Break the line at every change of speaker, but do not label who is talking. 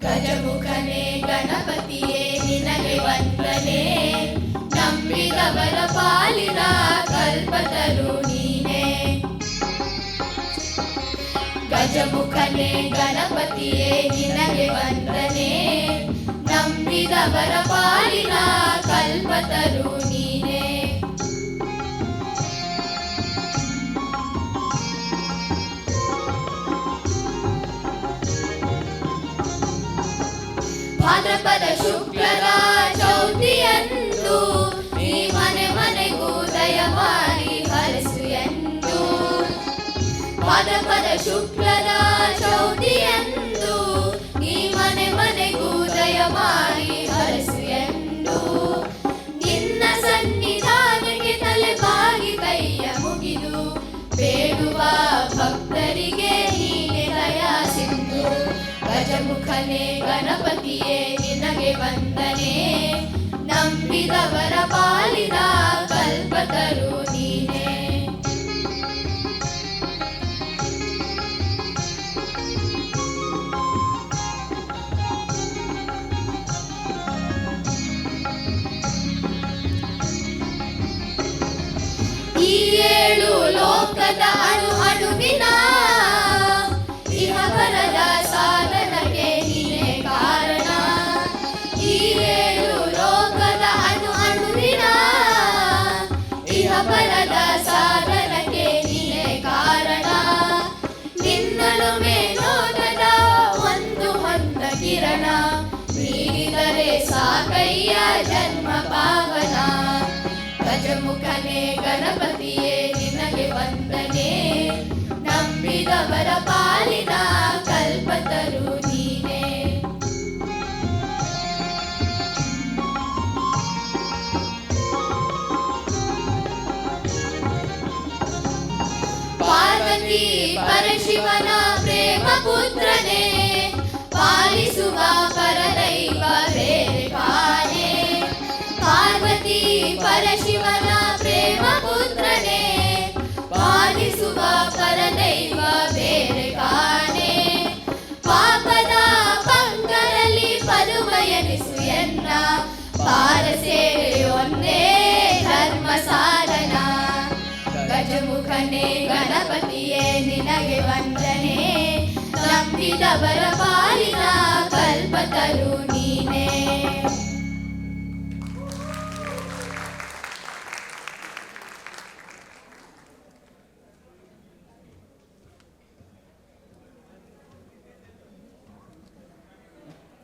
ಗಜಮುಖನೇ ಗಣಪತಿಯೇ ನಿನಗೆ ವಂದನೆ, ನಂಬಿದವರ ಪಾಲಿನ ಕಲ್ಪತರು ನೀನೇ. ಗಜಮುಖನೇ ಗಣಪತಿಯೇ ನಿನಗೆ ವಂದನೆ, ನಂಬಿದವರ ಪಾಲಿನ ಕಲ್ಪತರು ನೀನೇ. ಭಾದ್ರಪದ ಶುಕ್ಲದ ಚೌತಿಯಂದು ಈ ಮನೆ ಮನೆಗೂ ದಯ ಮಾಡಿ ಹರಿಸು ಎಂದು. ಭಾದ್ರಪದ ಶುಕ್ಲದ ಚೌತಿಯಂದು ಈ ಮನೆ ಮನೆಗೂ ದಯ ಮಾಡಿ ಹರಿಸು ಎಂದು. ನಿನ್ನ ಸನ್ನಿಧಾನಕ್ಕೆ ತಲೆ ಬಾಗಿ ಕೈಯ ಮುಗಿದು ಬೇಡುವ ಭಕ್ತರಿಗೆ ನೀನೆ ದಯಾ ಸಿಂಧು. ಗಜಮುಖನೇ ಗಣಪತಿಯೇ ನಿನಗೆ ವಂದನೆ, ನಂಬಿದವರ ಪಾಲಿನ ಕಲ್ಪತರು ನೀನೇ. ಈ ಏಳು ಲೋಕದ ಅಣು ಅಣುವಿನ ಇಹಪರದ ಸಾಧನಕ್ಕೆ ನೀನೇ ಕಾರಣ. ಈ ಏಳು ಲೋಕದ ಅಣು ಅಣುವಿನ ಇಹಪರದ ಸಾಧನಕ್ಕೆ ನೀನೇ ಕಾರಣ. ನಿನ್ನೊಲುಮೆ ನೋಟದ ಒಂದು ಹೊಂದ ಕಿರಣ, ನೀಡಿದರೆ ಸಾಕಯ್ಯ ಜನ್ಮ ಪಾವನ. ಗಜಮುಖನೇ ಗಣಪತಿಯೇ ನಿನಗೆ ವಂದನೆ, ನಂಬಿದವರ ಪಾಲಿನ ಕಲ್ಪತರು ನೀನೇ. ಪಾರ್ವತಿ ಪರಶಿವನ ಪ್ರೇಮ ಪುತ್ರನೇ, ಪಾಲಿಸುವ ಪರದೈವ ಬೇರೆ ಕಾಣೆ. ಪಾರ್ವತಿ ಪರಶಿವನ ಪ್ರೇಮ ಪುತ್ರನೇ, ಪಾಲಿಸುವ ಪರದೈವ ಬೇರೆ ಕಾಣೆ. ಪಾಪದ ಪಂಕರಲ್ಲಿ ಪದುಮಯನಿಸು ಎನ್ನ, ಪಾರ ಸೇವೆಯೊಂದೇ ಧರ್ಮ ಸಾಧನ. ಗಜಮುಖನೇ ಗಣಪತಿಯೇ ನಿನಗೆ ವಂದನೆ, ನಂಬಿದವರ ಪಾಲಿನ ಕಲ್ಪತರು